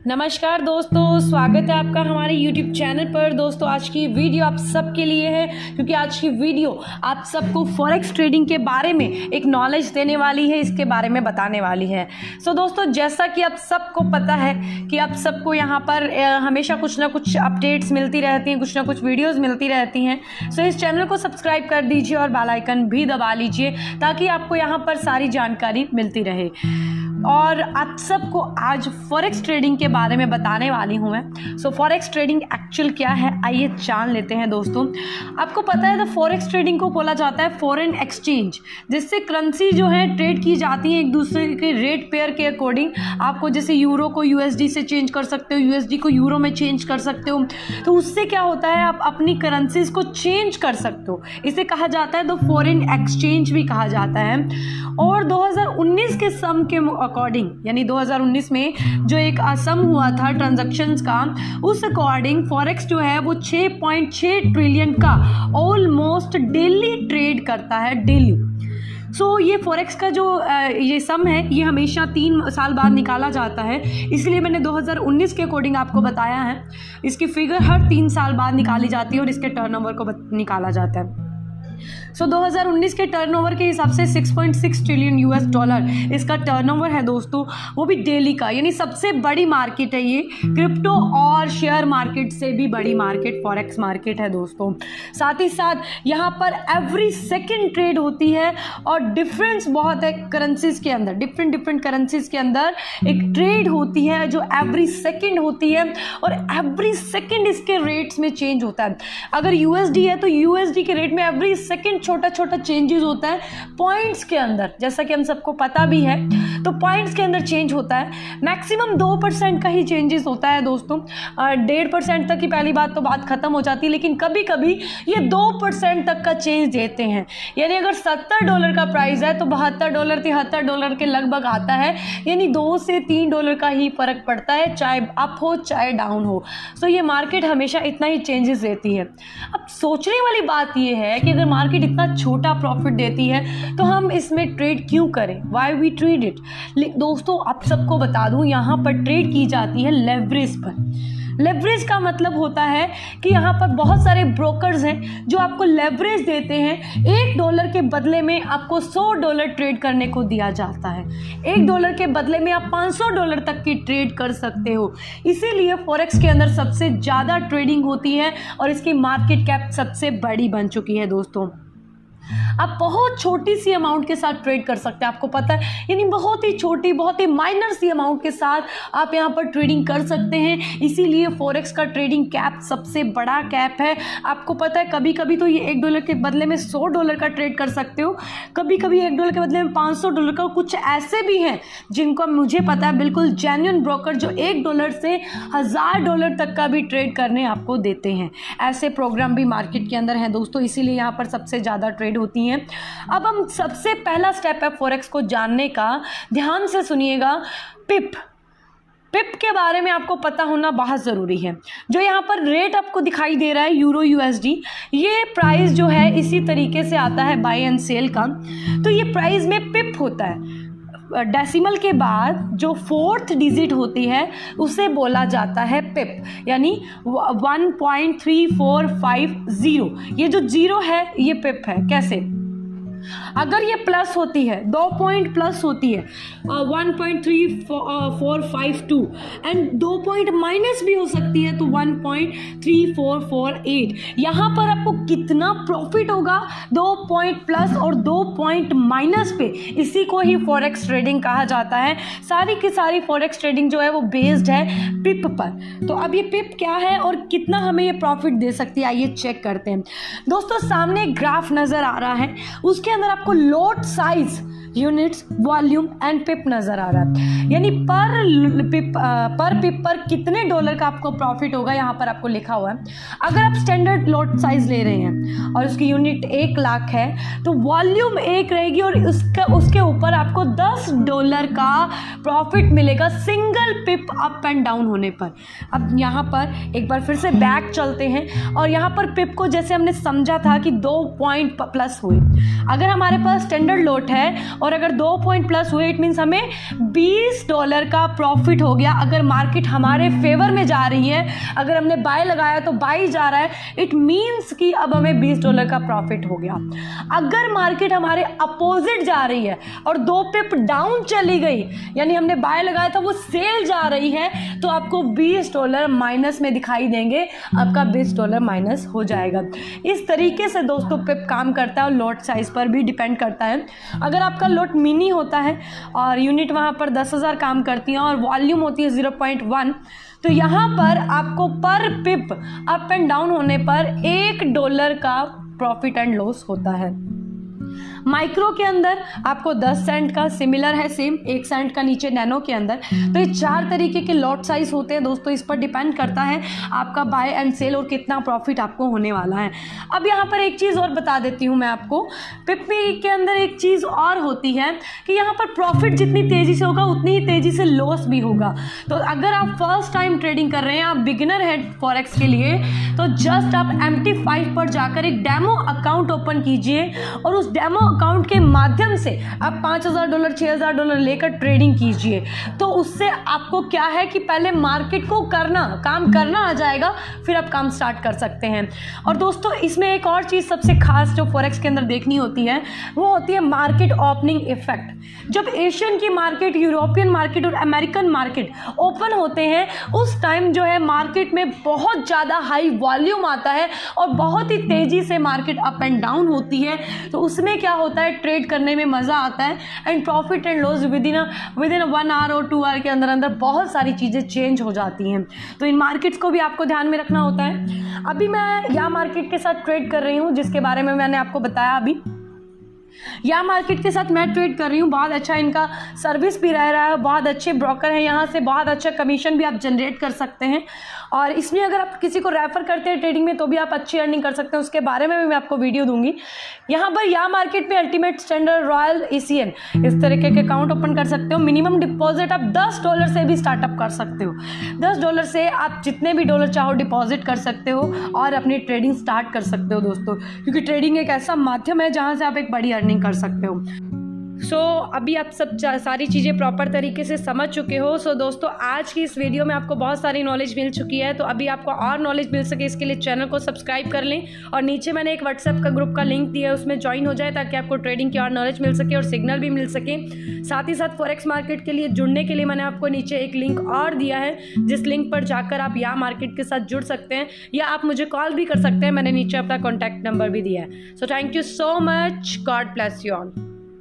नमस्कार दोस्तों, स्वागत है आपका हमारे YouTube चैनल पर। दोस्तों आज की वीडियो आप सबके लिए है क्योंकि आज की वीडियो आप सबको फॉरेक्स ट्रेडिंग के बारे में एक नॉलेज देने वाली है, इसके बारे में बताने वाली है। सो दोस्तों जैसा कि आप सबको पता है कि आप सबको यहाँ पर हमेशा कुछ ना कुछ अपडेट्स मिलती रहती हैं, कुछ ना कुछ वीडियोज़ मिलती रहती हैं। सो इस चैनल को सब्सक्राइब कर दीजिए और बेल आइकन भी दबा लीजिए ताकि आपको यहाँ पर सारी जानकारी मिलती रहे। और आप सबको आज फॉरेक्स ट्रेडिंग के बारे में बताने वाली हूँ मैं। सो फॉरेक्स ट्रेडिंग एक्चुअल क्या है आइए जान लेते हैं। दोस्तों आपको पता है तो फॉरेक्स ट्रेडिंग को बोला जाता है फॉरेन एक्सचेंज, जिससे करेंसी जो है ट्रेड की जाती है एक दूसरे के रेट पेयर के अकॉर्डिंग। आपको जैसे यूरो को यूएसडी से चेंज कर सकते हो, यूएसडी को यूरो में चेंज कर सकते हो। तो उससे क्या होता है आप अपनी करेंसीज को चेंज कर सकते हो। इसे कहा जाता है तो फॉरेन एक्सचेंज भी कहा जाता है। और 2019 के सम के अकॉर्डिंग, यानी 2019 में जो एक सम हुआ था ट्रांजैक्शंस का, उस अकॉर्डिंग फॉरेक्स जो है वो 6.6 ट्रिलियन का ऑलमोस्ट डेली ट्रेड करता है, डेली। सो ये फॉरेक्स का जो ये सम है ये हमेशा 3 साल बाद निकाला जाता है, इसलिए मैंने 2019 के अकॉर्डिंग आपको बताया है। इसकी फिगर हर 3 साल बाद निकाली जाती है और इसके टर्नओवर को निकाला जाता है। सो 2019 के टर्नओवर के हिसाब से 6.6 ट्रिलियन यूएस डॉलर इसका टर्नओवर है दोस्तों, वो भी डेली का। यानी सबसे बड़ी मार्केट है ये, क्रिप्टो और शेयर मार्केट से भी बड़ी मार्केट फॉरेक्स मार्केट है दोस्तों। साथ ही साथ यहाँ पर एवरी सेकेंड ट्रेड होती है और डिफरेंस बहुत है करेंसीज के अंदर। डिफरेंट करेंसीज के अंदर एक ट्रेड होती है जो एवरी सेकेंड होती है और एवरी सेकेंड इसके रेट्स में चेंज होता है। अगर यूएसडी है तो यूएसडी के रेट में एवरी सेकेंड छोटा छोटा चेंजेस होता है पॉइंट्स के अंदर, जैसा कि हम सबको पता भी है। तो पॉइंट्स के अंदर चेंज होता है, मैक्सिमम 2% का ही चेंजेस होता है दोस्तों। 1.5% तक की पहली बात तो बात खत्म हो जाती है, लेकिन कभी कभी ये 2% तक का चेंज देते हैं। यानी अगर $70 का प्राइस है तो $72 $73 के लगभग आता है, यानी $2 से $3 का ही फर्क पड़ता है, चाहे अप हो चाहे डाउन हो। सो ये मार्केट हमेशा इतना ही चेंजेस देती है। अब सोचने वाली बात ये है कि अगर मार्केट इतना छोटा प्रॉफिट देती है तो हम इसमें ट्रेड क्यों करें, वाई वी ट्रेड इट। दोस्तों आप सबको बता दूं यहाँ पर ट्रेड की जाती है लेवरेज पर। लेवरेज का मतलब होता है कि यहाँ पर बहुत सारे ब्रोकर्स हैं जो आपको लेवरेज देते हैं। $1 के बदले में आपको $100 ट्रेड करने को दिया जाता है। $1 के बदले में आप $500 तक की ट्रेड कर सकते हो। इसीलिए फॉरेक्स के अंदर सबसे ज़्यादा ट्रेडिंग होती है और इसकी मार्केट कैप सबसे बड़ी बन चुकी है दोस्तों। आप बहुत छोटी सी अमाउंट के साथ ट्रेड कर सकते हैं, आपको पता है, यानी बहुत ही छोटी, बहुत ही माइनर सी अमाउंट के साथ आप यहाँ पर ट्रेडिंग कर सकते हैं। इसीलिए फॉरेक्स का ट्रेडिंग कैप सबसे बड़ा कैप है। आपको पता है कभी कभी तो ये $1 के बदले में $100 का ट्रेड कर सकते हो, कभी कभी $1 के बदले में $500 का। कुछ ऐसे भी हैं जिनको मुझे पता है बिल्कुल जेन्युइन ब्रोकर जो $1 से $1000 तक का भी ट्रेड करने आपको देते हैं। ऐसे प्रोग्राम भी मार्केट के अंदर हैं दोस्तों, इसीलिए यहाँ पर सबसे ज़्यादा ट्रेड होती हैं। अब हम सबसे पहला स्टेप है फॉरेक्स को जानने का, ध्यान से सुनिएगा। पिप के बारे में आपको पता होना बहुत ज़रूरी है। जो यहाँ पर रेट आपको दिखाई दे रहा है यूरो यूएसडी, ये प्राइस जो है इसी तरीके से आता है बाय एंड सेल का। तो ये प्राइस में पिप होता है। डेसिमल के बाद जो 4th डिजिट होती है उसे बोला जाता है पिप, यानी 1.3450। ये जो 0 है ये पिप है। कैसे? अगर ये प्लस होती है, 2 पॉइंट प्लस होती है 1.3452 एंड 2 पॉइंट माइनस भी हो सकती है तो 1.3448। यहाँ पर आपको कितना प्रॉफिट होगा 2 पॉइंट प्लस और 2 पॉइंट माइनस पे, इसी को ही फॉरेक्स ट्रेडिंग कहा जाता है। सारी की सारी फॉरेक्स ट्रेडिंग जो है वो बेस्ड है पिप पर। तो अब ये पिप क्या है और कितना हमें ये प्रॉफिट दे सकती है आइए चेक करते हैं। दोस्तों सामने एक ग्राफ नज़र आ रहा है, उसके अंदर आपको lot size, units, volume and pip नजर आ रहा है। यानी पर पिप पर कितने डॉलर का आपको प्रॉफिट होगा यहाँ पर आपको लिखा हुआ है। अगर आप स्टैंडर्ड लॉट साइज ले रहे हैं और उसकी यूनिट 1 लाख है तो वॉल्यूम 1 रहेगी और उसके ऊपर आपको $10 का प्रॉफिट मिलेगा single pip up and down होने पर। अब यहाँ पर एक बार फिर से बैक चलते हैं और यहाँ पर पिप को जैसे हमने समझा था कि 2 पॉइंट प्लस हुए। अगर हमारे पास स्टैंडर्ड लॉट है और अगर 2 पॉइंट प्लस हुए इट मीन्स हमें $20 का प्रॉफिट हो गया। अगर मार्केट हमारे फेवर में जा रही है, अगर हमने बाय लगाया तो बाय जा रहा है, इट मीन्स कि अब हमें $20 का प्रॉफिट हो गया। अगर मार्केट हमारे अपोजिट जा रही है और 2 पिप डाउन चली गई, यानी हमने बाय लगाया था वो सेल जा रही है, तो आपको $20 माइनस में दिखाई देंगे, आपका $20 माइनस हो जाएगा। इस तरीके से दोस्तों पिप काम करता है और लॉट साइज पर भी डिपेंड करता है। अगर आपका लॉट मिनी होता है और यूनिट वहाँ पर 10,000 काम करती हैं और वॉल्यूम होती है 0.1, तो यहाँ पर आपको पर पिप अप एंड डाउन होने पर $1 का प्रॉफिट एंड लॉस होता है। माइक्रो के अंदर आपको 10 सेंट का, सिमिलर है सेम 1 सेंट का नीचे नैनो के अंदर। तो ये 4 तरीके के लॉट साइज होते हैं दोस्तों, इस पर डिपेंड करता है आपका बाय एंड सेल और कितना प्रॉफिट आपको होने वाला है। अब यहाँ पर एक चीज़ और बता देती हूँ मैं आपको, पिपी के अंदर एक चीज़ और होती है कि यहाँ पर प्रॉफिट जितनी तेज़ी से होगा उतनी ही तेज़ी से लॉस भी होगा। तो अगर आप फर्स्ट टाइम ट्रेडिंग कर रहे हैं, आप बिगिनर हैं फॉरेक्स के लिए, तो जस्ट आप MT5 पर जाकर एक डेमो अकाउंट ओपन कीजिए और उस डेमो अकाउंट के माध्यम से आप $5,000 $6,000 लेकर ट्रेडिंग कीजिए। तो उससे आपको क्या है कि पहले मार्केट को काम करना आ जाएगा, फिर आप काम स्टार्ट कर सकते हैं। और दोस्तों इसमें एक और चीज़ सबसे खास जो फॉरेक्स के अंदर देखनी होती है, वो होती है मार्केट ओपनिंग इफेक्ट। जब एशियन की मार्केट, यूरोपियन मार्केट और अमेरिकन मार्केट ओपन होते हैं, उस टाइम जो है मार्केट में बहुत ज़्यादा हाई वॉल्यूम आता है और बहुत ही तेज़ी से मार्केट अप एंड डाउन होती है। तो उसमें क्या होता है, ट्रेड करने में मज़ा आता है and profit and loss within 1 hour और 2 आवर के अंदर बहुत सारी चीज़ें चेंज हो जाती हैं। तो इन मार्केट्स को भी आपको ध्यान में रखना होता है। अभी मैं या मार्केट के साथ ट्रेड कर रही हूँ, जिसके बारे में मैंने आपको बताया अभी। या मार्केट के साथ मैं ट्रेड कर रही हूँ, बहुत अच्छा इनका सर्विस भी रह रहा है, बहुत अच्छे ब्रोकर हैं, यहाँ से बहुत अच्छा कमीशन भी आप जनरेट कर सकते हैं। और इसमें अगर आप किसी को रेफर करते हैं ट्रेडिंग में तो भी आप अच्छी अर्निंग कर सकते हैं, उसके बारे में भी मैं आपको वीडियो दूंगी। यहाँ पर या मार्केट में अल्टीमेट स्टैंडर्ड, रॉयल, एशियन, इस तरीके के अकाउंट ओपन कर सकते हो। मिनिमम डिपॉजिट आप $10 से भी स्टार्टअप कर सकते हो। $10 से आप जितने भी डॉलर चाहो डिपॉजिट कर सकते हो और अपनी ट्रेडिंग स्टार्ट कर सकते हो दोस्तों, क्योंकि ट्रेडिंग एक ऐसा माध्यम है जहाँ से आप एक बड़ी अर्निंग कर सकते हो। अभी आप सब सारी चीज़ें प्रॉपर तरीके से समझ चुके हो। दोस्तों आज की इस वीडियो में आपको बहुत सारी नॉलेज मिल चुकी है। तो अभी आपको और नॉलेज मिल सके इसके लिए चैनल को सब्सक्राइब कर लें और नीचे मैंने एक व्हाट्सएप का ग्रुप का लिंक दिया है, उसमें ज्वाइन हो जाए ताकि आपको ट्रेडिंग की और नॉलेज मिल सके और सिग्नल भी मिल सके। साथ ही साथ फॉरेक्स मार्केट के लिए जुड़ने के लिए मैंने आपको नीचे एक लिंक और दिया है, जिस लिंक पर जाकर आप या मार्केट के साथ जुड़ सकते हैं या आप मुझे कॉल भी कर सकते हैं। मैंने नीचे अपना कॉन्टैक्ट नंबर भी दिया है। Thank you so much, God bless you all.